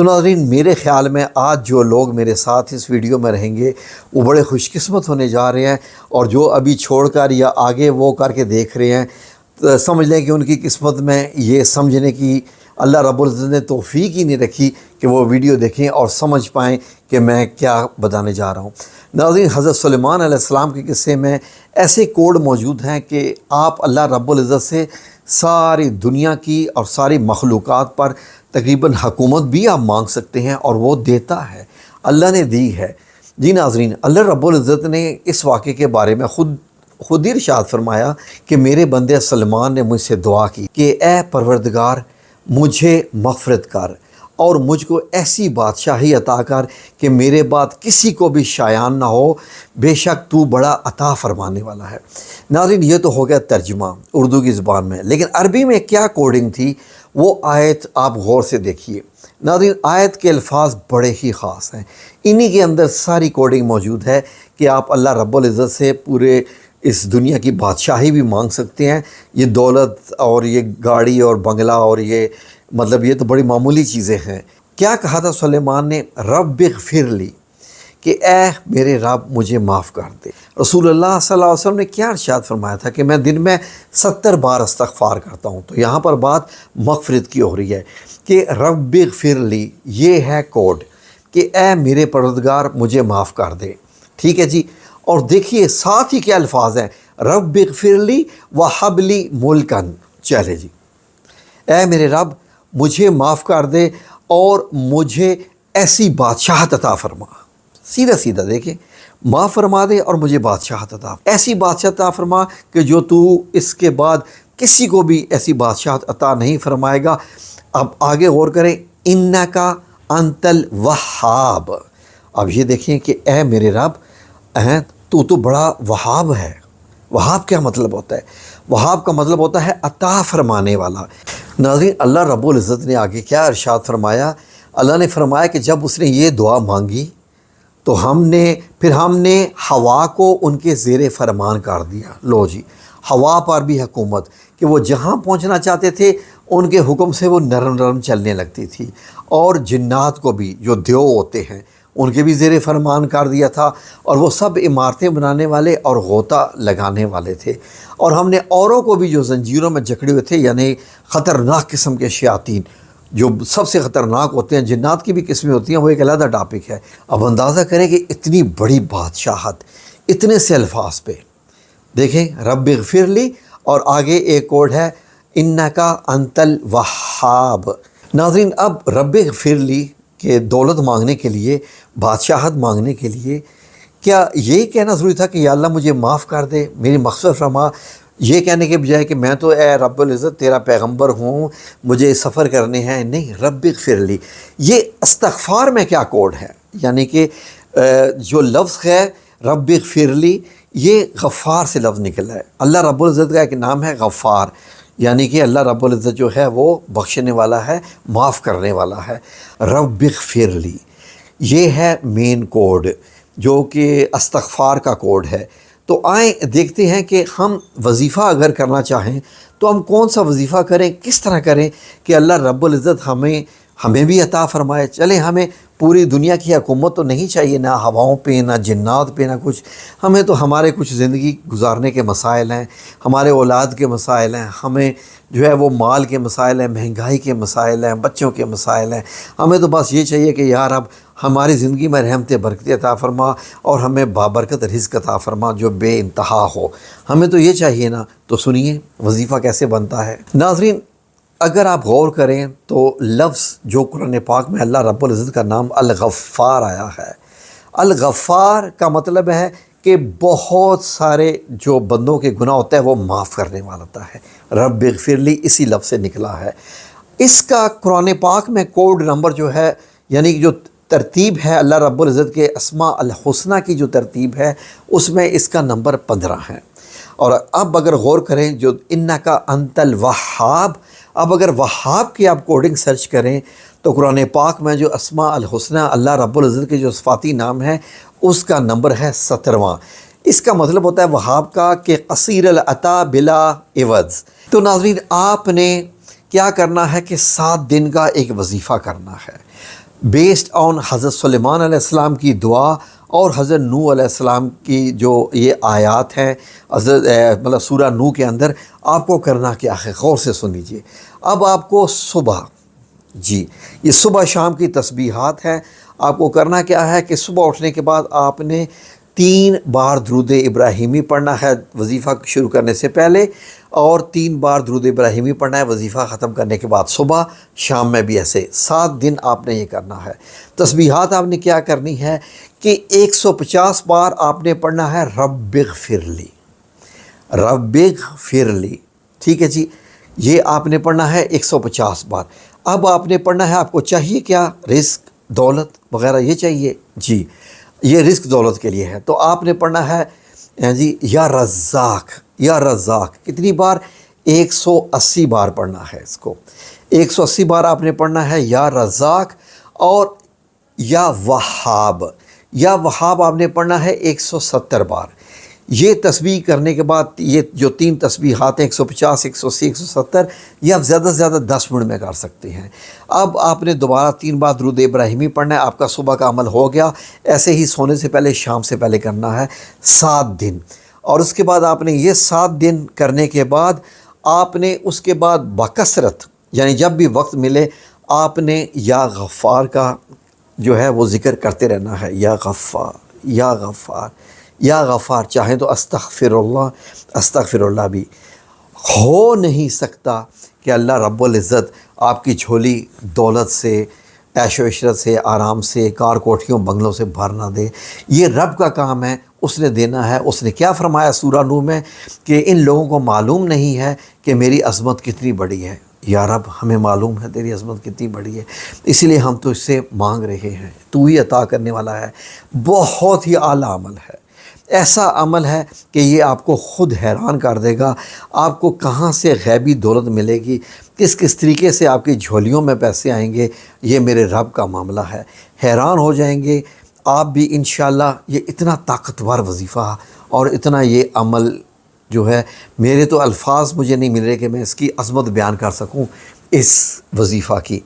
تو ناظرین، میرے خیال میں آج جو لوگ میرے ساتھ اس ویڈیو میں رہیں گے وہ بڑے خوش قسمت ہونے جا رہے ہیں، اور جو ابھی چھوڑ کر یا آگے وہ کر کے دیکھ رہے ہیں تو سمجھ لیں کہ ان کی قسمت میں یہ سمجھنے کی اللہ رب العزت نے توفیق ہی نہیں رکھی کہ وہ ویڈیو دیکھیں اور سمجھ پائیں کہ میں کیا بتانے جا رہا ہوں۔ ناظرین، حضرت سلیمان علیہ السلام کے قصے میں ایسے کوڈ موجود ہیں کہ آپ اللہ رب العزت سے ساری دنیا کی اور ساری مخلوقات پر تقریباً حکومت بھی آپ مانگ سکتے ہیں، اور وہ دیتا ہے، اللہ نے دی ہے۔ جی ناظرین، اللہ رب العزت نے اس واقعے کے بارے میں خود ہی ارشاد فرمایا کہ میرے بندے سلمان نے مجھ سے دعا کی کہ اے پروردگار مجھے مغفرت کر اور مجھ کو ایسی بادشاہی عطا کر کہ میرے بعد کسی کو بھی شایان نہ ہو، بے شک تو بڑا عطا فرمانے والا ہے۔ ناظرین، یہ تو ہو گیا ترجمہ اردو کی زبان میں، لیکن عربی میں کیا کوڈنگ تھی وہ آیت آپ غور سے دیکھیے۔ ناظرین، آیت کے الفاظ بڑے ہی خاص ہیں، انہی کے اندر ساری کوڈنگ موجود ہے کہ آپ اللہ رب العزت سے پورے اس دنیا کی بادشاہی بھی مانگ سکتے ہیں۔ یہ دولت اور یہ گاڑی اور بنگلہ اور یہ یہ تو بڑی معمولی چیزیں ہیں۔ کیا کہا تھا سلیمان نے؟ رب اغفر لی، کہ اے میرے رب مجھے معاف کر دے۔ رسول اللہ صلی اللہ علیہ وسلم نے کیا ارشاد فرمایا تھا کہ میں دن میں 70 بار استغفار کرتا ہوں۔ تو یہاں پر بات مغفرت کی ہو رہی ہے کہ رب اغفر لی، یہ ہے کوڈ کہ اے میرے پروردگار مجھے معاف کر دے۔ ٹھیک ہے جی، اور دیکھیے ساتھ ہی کیا الفاظ ہیں، رب اغفر لی وہب لی ملکن۔ چلے جی، اے میرے رب مجھے معاف کر دے اور مجھے ایسی بادشاہت عطا فرما۔ سیدھا سیدھا دیکھیں، معاف فرما دے اور مجھے بادشاہت عطا، ایسی بادشاہت عطا فرما کہ جو تو اس کے بعد کسی کو بھی ایسی بادشاہت عطا نہیں فرمائے گا۔ اب آگے غور کریں، انکا انت الوہاب۔ اب یہ دیکھیں کہ اے میرے رب تو بڑا وہاب ہے۔ وہاب کیا مطلب ہوتا ہے؟ وہاب کا مطلب ہوتا ہے عطا فرمانے والا۔ ناظرین، اللہ رب العزت نے آگے کیا ارشاد فرمایا؟ اللہ نے فرمایا کہ جب اس نے یہ دعا مانگی تو ہم نے ہوا کو ان کے زیر فرمان کر دیا۔ لو جی، ہوا پر بھی حکومت، کہ وہ جہاں پہنچنا چاہتے تھے ان کے حکم سے وہ نرم نرم چلنے لگتی تھی، اور جنات کو بھی جو دیو ہوتے ہیں ان کے بھی زیر فرمان کر دیا تھا، اور وہ سب عمارتیں بنانے والے اور غوطہ لگانے والے تھے۔ اور ہم نے اوروں کو بھی جو زنجیروں میں جکڑے ہوئے تھے، یعنی خطرناک قسم کے شیاطین جو سب سے خطرناک ہوتے ہیں، جنات کی بھی قسمیں ہوتی ہیں، وہ ایک علیحدہ ٹاپک ہے۔ اب اندازہ کریں کہ اتنی بڑی بادشاہت اتنے سے الفاظ پہ، دیکھیں رب اغفر لی، اور آگے ایک کوڈ ہے انکا انت الوہاب۔ ناظرین، اب رب اغفر لی کہ دولت مانگنے کے لیے، بادشاہت مانگنے کے لیے کیا یہی کہنا ضروری تھا کہ یا اللہ مجھے معاف کر دے، میری مغفرت فرما؟ یہ کہنے کے بجائے کہ میں تو اے رب العزت تیرا پیغمبر ہوں، مجھے سفر کرنے ہیں، نہیں، رب اغفر لی۔ یہ استغفار میں کیا کوڈ ہے؟ یعنی کہ جو لفظ ہے رب اغفر لی، یہ غفار سے لفظ نکلا ہے۔ اللہ رب العزت کا ایک نام ہے غفار، یعنی کہ اللہ رب العزت جو ہے وہ بخشنے والا ہے، معاف کرنے والا ہے۔ رب اغفر لی، یہ ہے مین کوڈ جو کہ استغفار کا کوڈ ہے۔ تو آئیں دیکھتے ہیں کہ ہم وظیفہ اگر کرنا چاہیں تو ہم کون سا وظیفہ کریں، کس طرح کریں کہ اللہ رب العزت ہمیں بھی عطا فرمائے۔ چلیں، ہمیں پوری دنیا کی حکومت تو نہیں چاہیے، نہ ہواؤں پہ، نہ جنات پہ، نہ کچھ۔ ہمیں تو ہمارے کچھ زندگی گزارنے کے مسائل ہیں، ہمارے اولاد کے مسائل ہیں، ہمیں جو ہے وہ مال کے مسائل ہیں، مہنگائی کے مسائل ہیں، بچوں کے مسائل ہیں۔ ہمیں تو بس یہ چاہیے کہ یا رب ہماری زندگی میں رحمت برکت عطا فرما اور ہمیں بابرکت رزق عطا فرما جو بے انتہا ہو۔ ہمیں تو یہ چاہیے نا۔ تو سنیے وظیفہ کیسے بنتا ہے۔ ناظرین، اگر آپ غور کریں تو لفظ جو قرآن پاک میں اللہ رب العزت کا نام الغفار آیا ہے، الغفار کا مطلب ہے کہ بہت سارے جو بندوں کے گناہ ہوتا ہے وہ معاف کرنے والا ہوتا ہے۔ رب اغفر لی اسی لفظ سے نکلا ہے۔ اس کا قرآن پاک میں کوڈ نمبر جو ہے، یعنی جو ترتیب ہے اللہ رب العزت کے اسماء الحسنہ کی جو ترتیب ہے، اس میں اس کا نمبر 15 ہے۔ اور اب اگر غور کریں جو انکا انت الوہاب، اب اگر وہاب کی آپ کوڈنگ سرچ کریں تو قرآن پاک میں جو اسماء الحسنہ اللہ رب العزت کے جو صفاتی نام ہے اس کا نمبر ہے 17واں۔ اس کا مطلب ہوتا ہے وہاب کا کہ قصیر العطا بلا عوض۔ تو ناظرین، آپ نے کیا کرنا ہے کہ 7 دن کا ایک وظیفہ کرنا ہے۔ بیسڈ آن حضرت سلیمان علیہ السلام کی دعا اور حضرت نوح علیہ السلام کی جو یہ آیات ہیں مطلب سورہ نوح کے اندر آپ کو کرنا کیا ہے، غور سے سن لیجیے۔ اب آپ کو صبح، جی یہ صبح شام کی تسبیحات ہیں، آپ کو کرنا کیا ہے کہ صبح اٹھنے کے بعد آپ نے 3 بار درود ابراہیمی پڑھنا ہے وظیفہ شروع کرنے سے پہلے، اور 3 بار درود ابراہیمی پڑھنا ہے وظیفہ ختم کرنے کے بعد صبح، شام میں بھی ایسے 7 دن آپ نے یہ کرنا ہے۔ تسبیحات آپ نے کیا کرنی ہے کہ 150 بار آپ نے پڑھنا ہے رب اغفر لی، رب اغفر لی، ٹھیک ہے جی، یہ آپ نے پڑھنا ہے 150 بار۔ اب آپ نے پڑھنا ہے، آپ کو چاہیے کیا؟ رزق، دولت وغیرہ یہ چاہیے، جی یہ رزق دولت کے لیے ہے، تو آپ نے پڑھنا ہے جی یا رزاق، یا رزاق، کتنی بار؟ 180 بار پڑھنا ہے اس کو، 180 بار آپ نے پڑھنا ہے یا رزاق، اور یا وہاب، یا وہاب آپ نے پڑھنا ہے 170 بار۔ یہ تسبیح کرنے کے بعد یہ جو 3 تسبیحات ہیں 150 180 170، یہ آپ زیادہ سے زیادہ 10 منٹ میں کر سکتے ہیں۔ اب آپ نے دوبارہ 3 بار درود ابراہیمی پڑھنا ہے، آپ کا صبح کا عمل ہو گیا۔ ایسے ہی سونے سے پہلے، شام سے پہلے کرنا ہے 7 دن، اور اس کے بعد آپ نے یہ 7 دن کرنے کے بعد آپ نے اس کے بعد بکثرت، یعنی جب بھی وقت ملے آپ نے یا غفار کا جو ہے وہ ذکر کرتے رہنا ہے، یا غفار، یا غفار، یا غفار، چاہیں تو استغفر اللہ، استغفر اللہ بھی۔ ہو نہیں سکتا کہ اللہ رب العزت آپ کی جھولی دولت سے، عیش و عشرت سے، آرام سے، کار کوٹھیوں بنگلوں سے بھر نہ دے، یہ رب کا کام ہے، اس نے دینا ہے۔ اس نے کیا فرمایا سورہ نوح میں کہ ان لوگوں کو معلوم نہیں ہے کہ میری عظمت کتنی بڑی ہے۔ یا رب ہمیں معلوم ہے تیری عظمت کتنی بڑی ہے، اسی لیے ہم تو اس سے مانگ رہے ہیں، تو ہی عطا کرنے والا ہے۔ بہت ہی اعلیٰ عمل ہے، ایسا عمل ہے کہ یہ آپ کو خود حیران کر دے گا، آپ کو کہاں سے غیبی دولت ملے گی، کس کس طریقے سے آپ کی جھولیوں میں پیسے آئیں گے، یہ میرے رب کا معاملہ ہے۔ حیران ہو جائیں گے آپ بھی انشاءاللہ۔ یہ اتنا طاقتور وظیفہ اور اتنا یہ عمل جو ہے، میرے تو الفاظ مجھے نہیں مل رہے کہ میں اس کی عظمت بیان کر سکوں اس وظیفہ کی۔